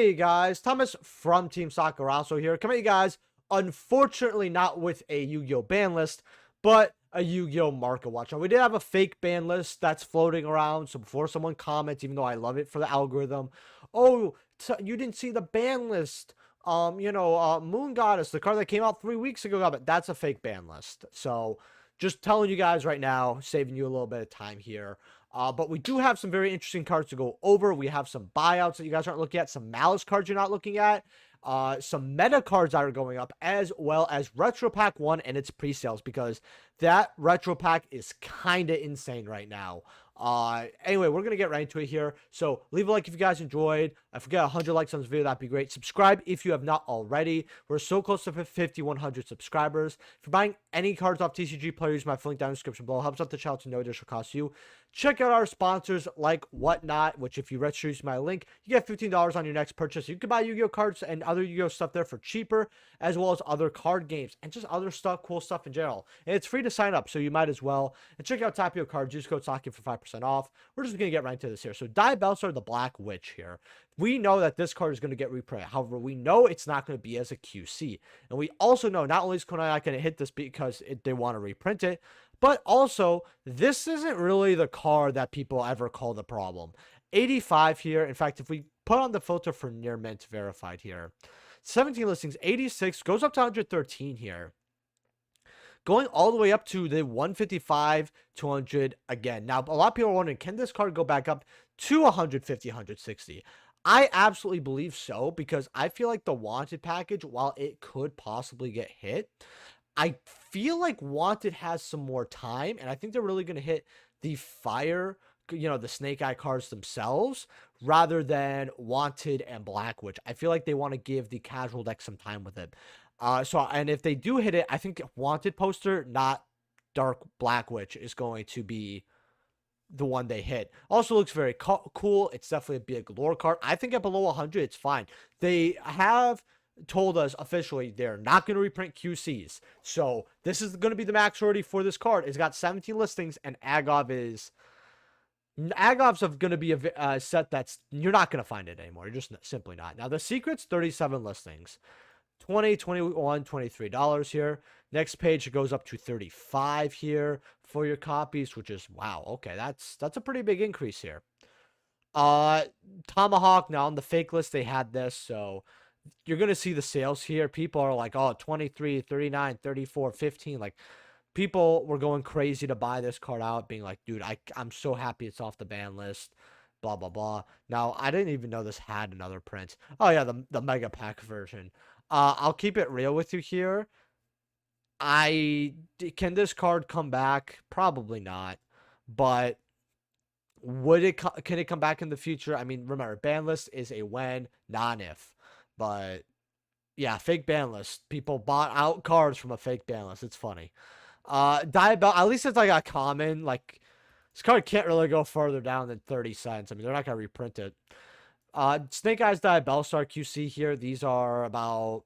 Hey guys, Thomas from Team Sakurazo here. Coming at you guys, unfortunately not with a Yu-Gi-Oh ban list, but a Yu-Gi-Oh market watch. Now, we did have a fake ban list that's floating around, so before someone comments, even though I love it for the algorithm, oh, you didn't see the ban list. Moon Goddess, the card that came out 3 weeks ago, but that's a fake ban list. So just telling you guys right now, saving you a little bit of time here. But we do have some very interesting cards to go over. We have some buyouts that you guys aren't looking at, some Malice cards you're not looking at, some meta cards that are going up, as well as Retro Pack 1 and its pre-sales, because that Retro Pack is kind of insane right now. Anyway, we're going to get right into it here. So leave a like if you guys enjoyed. I forget 100 likes on this video. That'd be great. Subscribe if you have not already. We're so close to 5,100 subscribers. If you're buying any cards off TCG Player, use my link down in the description below. Helps out the channel to no additional cost to you. Check out our sponsors like Whatnot, which if you register using my link, you get $15 on your next purchase. You can buy Yu-Gi-Oh cards and other Yu-Gi-Oh stuff there for cheaper, as well as other card games and just other stuff, cool stuff in general. And it's free to sign up, so you might as well. And check out Tapio Cards. Use code SAKI for 5% off. We're just going to get right into this here. So Diabellstar, the Black Witch here. We know that this card is going to get reprint. However, we know it's not going to be as a QC. And we also know not only is Konami not going to hit this because they want to reprint it, but also, this isn't really the card that people ever call the problem. 85 here. In fact, if we put on the filter for near mint verified here, 17 listings, 86 goes up to 113 here. Going all the way up to the 155, 200 again. Now, a lot of people are wondering, can this card go back up to 150, 160? I absolutely believe so, because I feel like the Wanted package, while it could possibly get hit, I feel like Wanted has some more time, and I think they're really going to hit the fire, the Snake Eye cards themselves, rather than Wanted and Black Witch. I feel like they want to give the casual deck some time with it. And if they do hit it, I think Wanted poster, not Dark Black Witch, is going to be the one they hit. Also looks very cool. It's definitely a big lore card. I think at below 100, it's fine. They have told us officially they're not going to reprint QCs. So this is going to be the max rarity for this card. It's got 17 listings, and Agov's going to be a set that's, you're not going to find it anymore. You're just simply not. Now the secret's 37 listings. 20, 21, $23 here. Next page, it goes up to 35 here for your copies, which is, wow, okay, that's a pretty big increase here. Tomahawk, now on the fake list, they had this, so you're going to see the sales here. People are like, oh, 23, 39, 34, 15. Like, people were going crazy to buy this card out, being like, dude, I'm so happy it's off the ban list, blah, blah, blah. Now, I didn't even know this had another print. Oh, yeah, the Mega Pack version. I'll keep it real with you here. Can this card come back? Probably not. But can it come back in the future? I mean, remember, ban list is a when, not an if. But yeah, fake ban list. People bought out cards from a fake ban list. It's funny. At least it's like a common. Like, this card can't really go further down than 30 cents. I mean, they're not gonna reprint it. Snake Eyes Diabellstar QC here. These are about,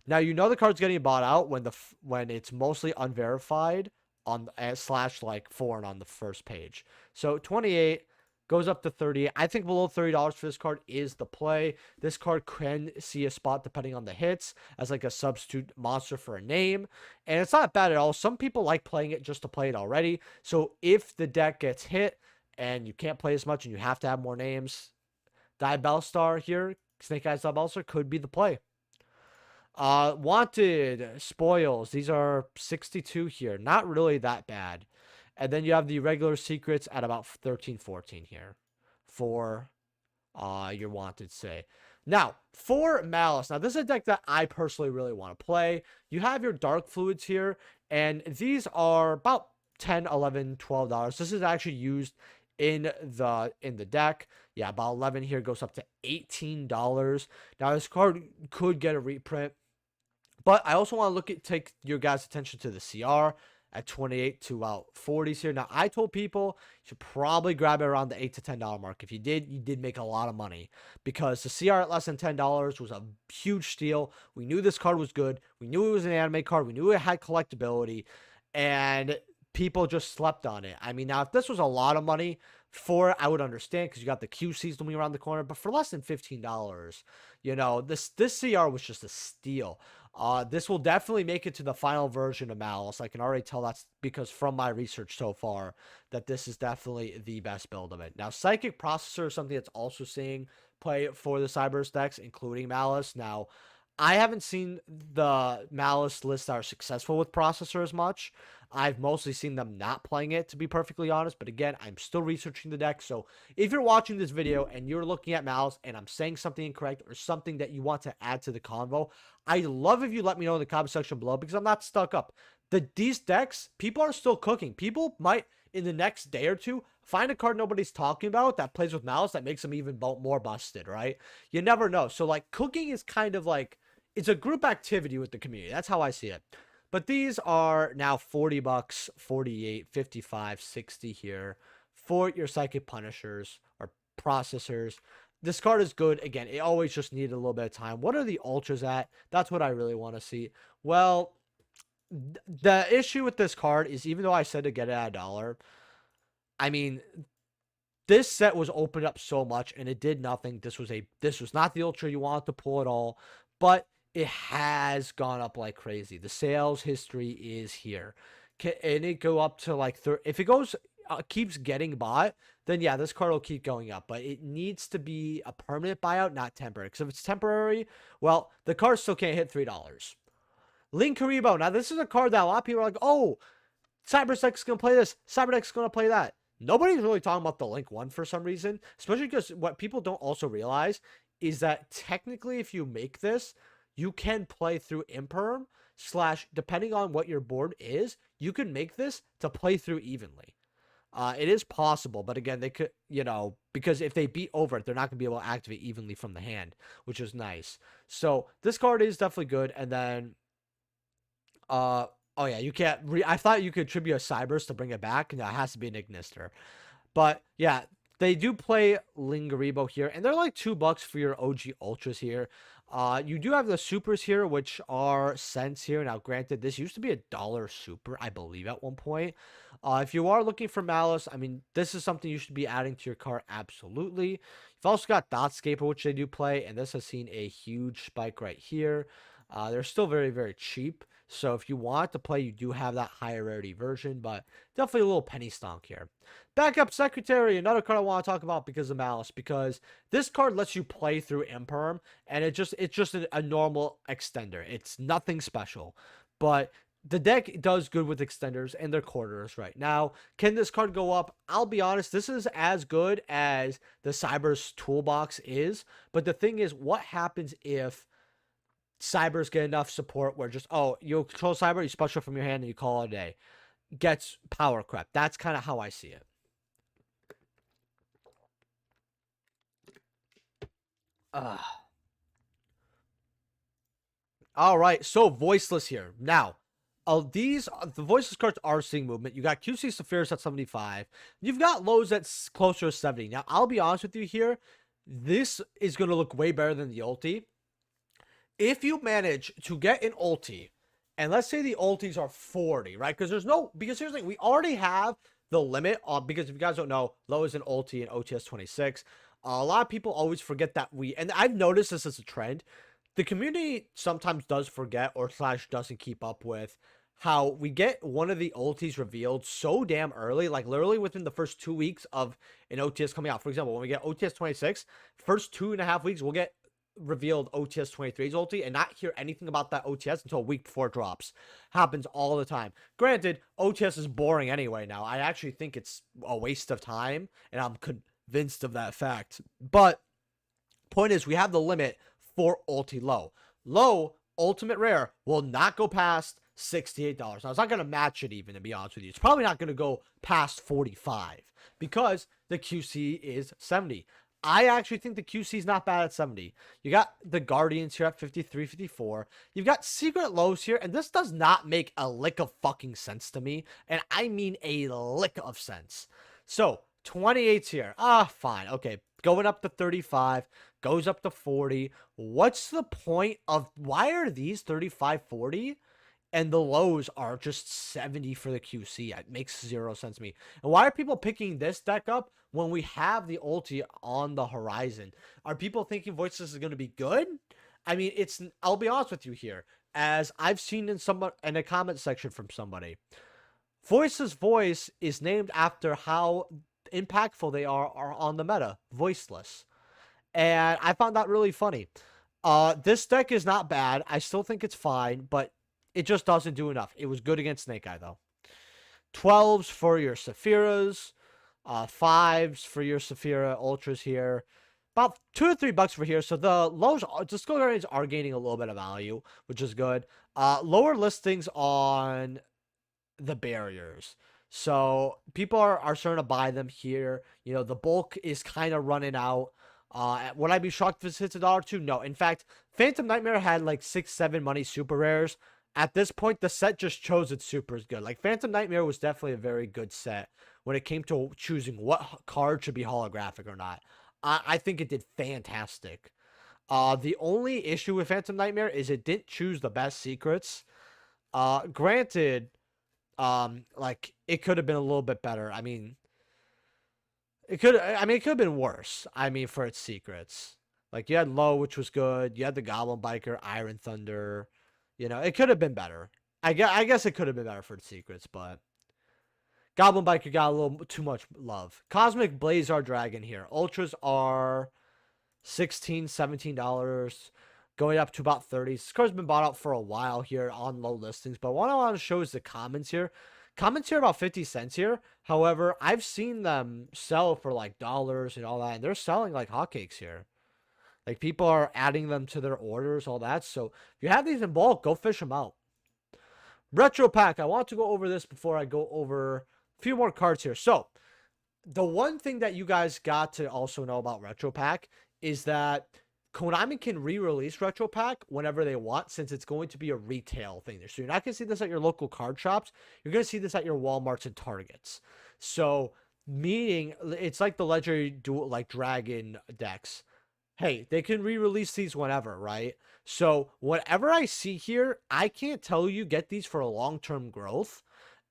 now the card's getting bought out when it's mostly unverified on / like foreign on the first page. So 28 goes up to 30. I think below $30 for this card is the play. This card can see a spot depending on the hits as like a substitute monster for a name. And it's not bad at all. Some people like playing it just to play it already. So if the deck gets hit and you can't play as much and you have to have more names, Diabellstar here, Snake Eyes Diabellstar, could be the play. Wanted spoils. These are 62 here. Not really that bad. And then you have the regular secrets at about 13, 14 here for your Wanted say. Now, for Malice, now this is a deck that I personally really want to play. You have your Dark Fluids here, and these are about $10, $11, $12. This is actually used in the deck. Yeah, about 11 here goes up to $18. Now, this card could get a reprint, but I also want to take your guys' attention to the CR at 28 to about 40s here. Now, I told people you should probably grab it around the $8 to $10 mark. If you did make a lot of money, because the CR at less than $10 was a huge steal. We knew this card was good. We knew it was an anime card. We knew it had collectability, and people just slept on it. I mean, now if this was a lot of money for it, I would understand because you got the QCs looming around the corner, but for less than $15, you know, this CR was just a steal. This will definitely make it to the final version of Malice. I can already tell that's because from my research so far that this is definitely the best build of it. Now, Psychic Processor is something that's also seeing play for the Cyberus decks, including Malice. Now, I haven't seen the Malice lists that are successful with Processor as much. I've mostly seen them not playing it, to be perfectly honest. But again, I'm still researching the deck. So if you're watching this video and you're looking at Malice and I'm saying something incorrect or something that you want to add to the convo, I'd love if you let me know in the comment section below because I'm not stuck up. These decks, people are still cooking. People might, in the next day or two, find a card nobody's talking about that plays with Malice that makes them even more busted, right? You never know. So, like, cooking is kind of like, it's a group activity with the community. That's how I see it. But these are now $40, 48, 55, 60 here for your Psychic Punishers or Processors. This card is good. Again, it always just needed a little bit of time. What are the Ultras at? That's what I really want to see. Well, the issue with this card is even though I said to get it at $1, I mean, this set was opened up so much and it did nothing. This was not the Ultra you wanted to pull at all, but it has gone up like crazy. The sales history is here. Can it go up to like 30? If it goes, keeps getting bought, then yeah, this card will keep going up. But it needs to be a permanent buyout, not temporary. Because if it's temporary, well, the card still can't hit $3. Link Karibo. Now, this is a card that a lot of people are like, oh, Cybersex is going to play this. Cyberdeck is going to play that. Nobody's really talking about the Link one for some reason. Especially because what people don't also realize is that technically if you make this, you can play through Imperm / depending on what your board is, you can make this to play through evenly. It is possible, but again, they could, you know, because if they beat over it, they're not going to be able to activate evenly from the hand, which is nice. So this card is definitely good. And then, oh yeah, you can't, I thought you could tribute a Cybers to bring it back. No, it has to be an Ignister. But yeah, they do play Lingaribo here, and they're like $2 for your OG Ultras here. You do have the supers here, which are cents here. Now, granted, this used to be $1 super, I believe, at one point. If you are looking for Malice, I mean, this is something you should be adding to your cart, absolutely. You've also got Dotscaper, which they do play, and this has seen a huge spike right here. They're still very, very cheap. So if you want to play, you do have that higher rarity version, but definitely a little penny stonk here. Backup Secretary, another card I want to talk about because of Malice, because this card lets you play through Imperm, and it's just a normal extender. It's nothing special, but the deck does good with extenders and their quarters right now. Can this card go up? I'll be honest, this is as good as the Cyber's toolbox is, but the thing is, what happens if Cybers get enough support where just, oh, you control Cyber, you special from your hand, and you call it a day. Gets power crept. That's kind of how I see it. All right, so Voiceless here. Now, the Voiceless cards are seeing movement. You got QC Sephiroth at 75. You've got lows that's closer to 70. Now, I'll be honest with you here. This is going to look way better than the ulti. If you manage to get an ulti, and let's say the ultis are 40, right? Because here's the thing, we already have the limit on, because if you guys don't know, low is an ulti and OTS 26. A lot of people always forget that and I've noticed this as a trend. The community sometimes does forget or / doesn't keep up with how we get one of the ultis revealed so damn early, like literally within the first 2 weeks of an OTS coming out. For example, when we get OTS 26, first 2.5 weeks, we'll get revealed OTS 23's ulti and not hear anything about that OTS until a week before it drops. Happens all the time. Granted, OTS is boring anyway now. I actually think it's a waste of time, and I'm convinced of that fact. But point is, we have the limit for ulti low. Low, ultimate rare, will not go past $68. Now, it's not going to match it even, to be honest with you. It's probably not going to go past 45 because the QC is 70. I actually think the QC is not bad at 70. You got the Guardians here at 53, 54. You've got Secret Lows here, and this does not make a lick of fucking sense to me. And I mean a lick of sense. So, 28's here. Fine. Okay, going up to 35, goes up to 40. What's the point of, why are these 35, 40 and the lows are just 70 for the QC. It makes zero sense to me. And why are people picking this deck up when we have the ulti on the horizon? Are people thinking Voiceless is going to be good? I mean, I'll be honest with you here, as I've seen in a comment section from somebody. Voiceless Voice is named after how impactful they are on the meta. Voiceless. And I found that really funny. This deck is not bad. I still think it's fine, but it just doesn't do enough. It was good against Snake Eye, though. 12s for your Sephiras. 5s for your Sephira Ultras here. About $2 to $3 for here. So the skill guardians are gaining a little bit of value, which is good. Lower listings on the barriers. So people are starting to buy them here. You know, the bulk is kind of running out. Would I be shocked if it hits $1 or $2? No. In fact, Phantom Nightmare had like 6, 7 money super rares. At this point, the set just chose its supers good. Like, Phantom Nightmare was definitely a very good set when it came to choosing what card should be holographic or not. I think it did fantastic. The only issue with Phantom Nightmare is it didn't choose the best secrets. Granted, like, it could have been a little bit better. I mean, it could have been worse. I mean, for its secrets. Like, you had Low, which was good. You had the Goblin Biker, Iron Thunder. You know, it could have been better. I guess it could have been better for its secrets, but Goblin Biker got a little too much love. Cosmic Blazar Dragon here. Ultras are $16, $17, going up to about 30. This card's been bought out for a while here on low listings, but what I want to show is the comments here. Comments here about 50 cents here. However, I've seen them sell for like dollars and all that, and they're selling like hotcakes here. Like, people are adding them to their orders, all that. So if you have these in bulk, go fish them out. Retro Pack. I want to go over this before I go over a few more cards here. So the one thing that you guys got to also know about Retro Pack is that Konami can re-release Retro Pack whenever they want, since it's going to be a retail thing there. So you're not going to see this at your local card shops. You're going to see this at your Walmarts and Targets. So, meaning, it's like the Legendary Dual, like Dragon decks. Hey, they can re-release these whenever, right? So whatever I see here, I can't tell you get these for a long-term growth.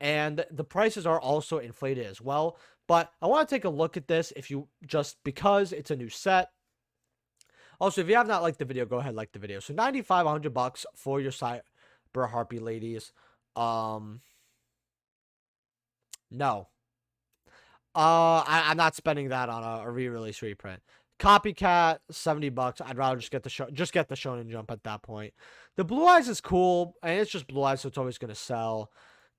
And the prices are also inflated as well. But I want to take a look at this because it's a new set. Also, if you have not liked the video, go ahead and like the video. So 95, $100 for your Cyber Harpy ladies. No. I'm not spending that on a re-release reprint. Copycat, $70. I'd rather just get the Shonen Jump at that point. The Blue Eyes is cool, and it's just Blue Eyes, so it's always gonna sell.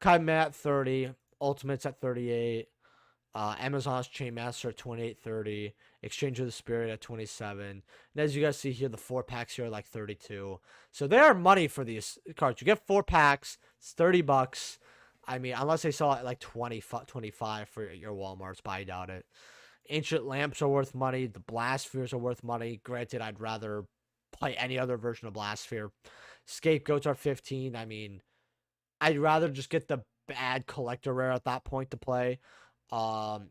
Kaimat, 30. Ultimates at 38. Amazon's Chainmaster at 28.30. Exchange of the Spirit at 27. And as you guys see here, the 4-packs here are like 32. So they are money for these cards. You get 4 packs, it's $30. I mean, unless they sell at like 25 for your Walmarts, but I doubt it. Ancient Lamps are worth money. The Blast Spheres are worth money. Granted, I'd rather play any other version of Blast Sphere. Scapegoats are 15. I mean, I'd rather just get the bad collector rare at that point to play. Or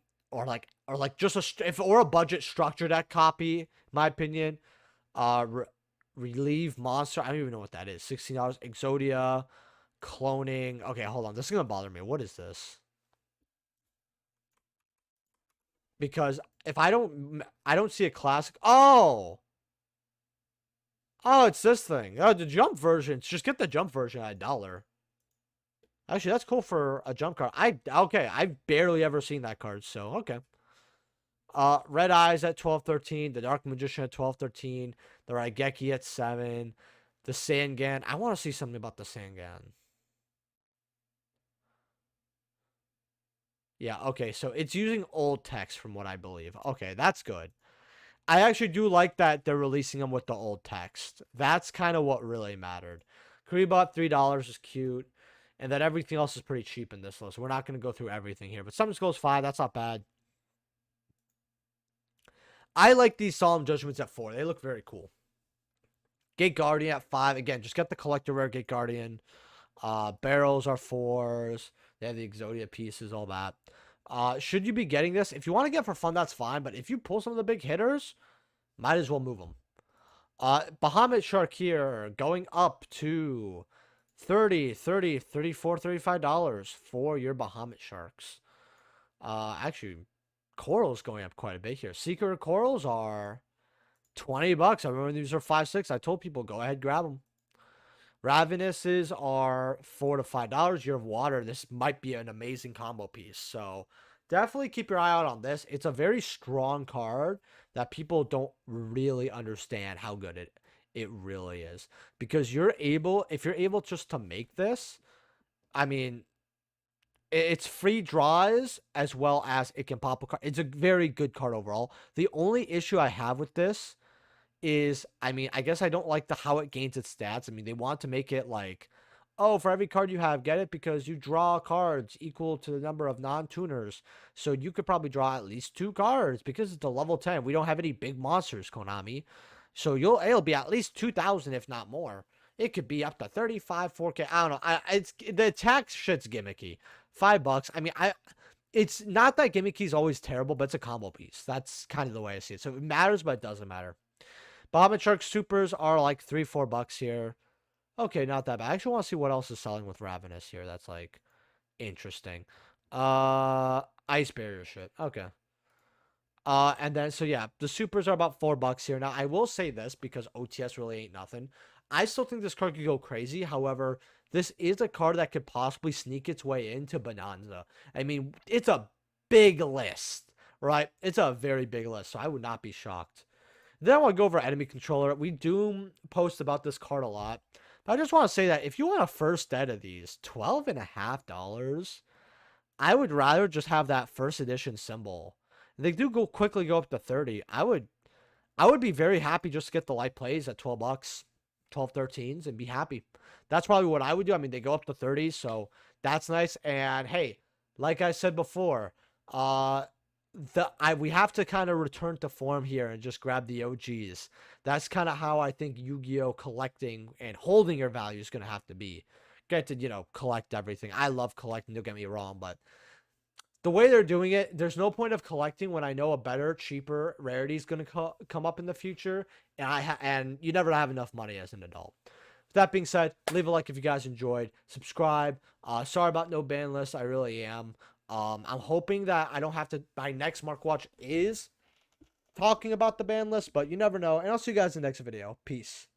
just a budget structure deck copy, in my opinion. Relieve Monster. I don't even know what that is. $16. Exodia. Cloning. Okay, hold on. This is gonna bother me. What is this? Because if I don't see a classic. Oh, it's this thing. Oh, the jump version. Just get the jump version at $1. Actually, that's cool for a jump card. I've barely ever seen that card, so okay. Red Eyes at 12.13. The Dark Magician at 12.13. The Raigeki at 7. The Sangan. I want to see something about the Sangan. Yeah, okay, so it's using old text from what I believe. Okay, that's good. I actually do like that they're releasing them with the old text. That's kind of what really mattered. Kribot, $3 is cute. And then everything else is pretty cheap in this list. We're not going to go through everything here. But Summons goes 5. That's not bad. I like these Solemn Judgments at 4. They look very cool. Gate Guardian at 5. Again, just get the Collector Rare Gate Guardian. Barrels are 4s. They have the Exodia pieces, all that. Should you be getting this? If you want to get for fun, that's fine. But if you pull some of the big hitters, might as well move them. Bahamut Shark here going up to $34, $35 for your Bahamut sharks. Actually, corals going up quite a bit here. Secret corals are $20. I remember these are 5, 6. I told people go ahead, grab them. Ravenuses are $4 to $5. Year of Water. This might be an amazing combo piece. So definitely keep your eye out on this. It's a very strong card that people don't really understand how good it really is. Because if you're able just to make this, I mean, it's free draws as well as it can pop a card. It's a very good card overall. The only issue I have with this is, I mean, I guess I don't like how it gains its stats. I mean, they want to make it like, oh, for every card you have, get it because you draw cards equal to the number of non-tuners. So you could probably draw at least 2 cards because it's a level 10. We don't have any big monsters, Konami. So it'll be at least 2,000 if not more. It could be up to 35, 4K. I don't know. It's the attack shit's gimmicky. $5. I mean, it's not that gimmicky is always terrible, but it's a combo piece. That's kind of the way I see it. So it matters, but it doesn't matter. Bahamut Shark Supers are like $3, $4 here. Okay, not that bad. I actually want to see what else is selling with Ravenous here. That's like interesting. Ice barrier shit. Okay. And then so yeah, the supers are about $4 here. Now I will say this because OTS really ain't nothing. I still think this card could go crazy. However, this is a card that could possibly sneak its way into Bonanza. I mean, it's a big list, right? It's a very big list, so I would not be shocked. Then I want to go over enemy controller. We do post about this card a lot. But I just want to say that if you want a first set of these, $12.50, I would rather just have that first edition symbol. They do quickly go up to 30. I would be very happy just to get the light plays at $12, 12, 13s and be happy. That's probably what I would do. I mean, they go up to 30, so that's nice. And hey, like I said before, we have to kind of return to form here and just grab the OGs. That's kind of how I think Yu-Gi-Oh! Collecting and holding your value is going to have to be. Get to, collect everything. I love collecting, don't get me wrong, but the way they're doing it, there's no point of collecting when I know a better, cheaper rarity is going to come up in the future, and you never have enough money as an adult. With that being said, leave a like if you guys enjoyed. Subscribe. Sorry about no ban list. I really am. I'm hoping that I don't have to. My next Mark Watch is talking about the ban list, but you never know. And I'll see you guys in the next video. Peace.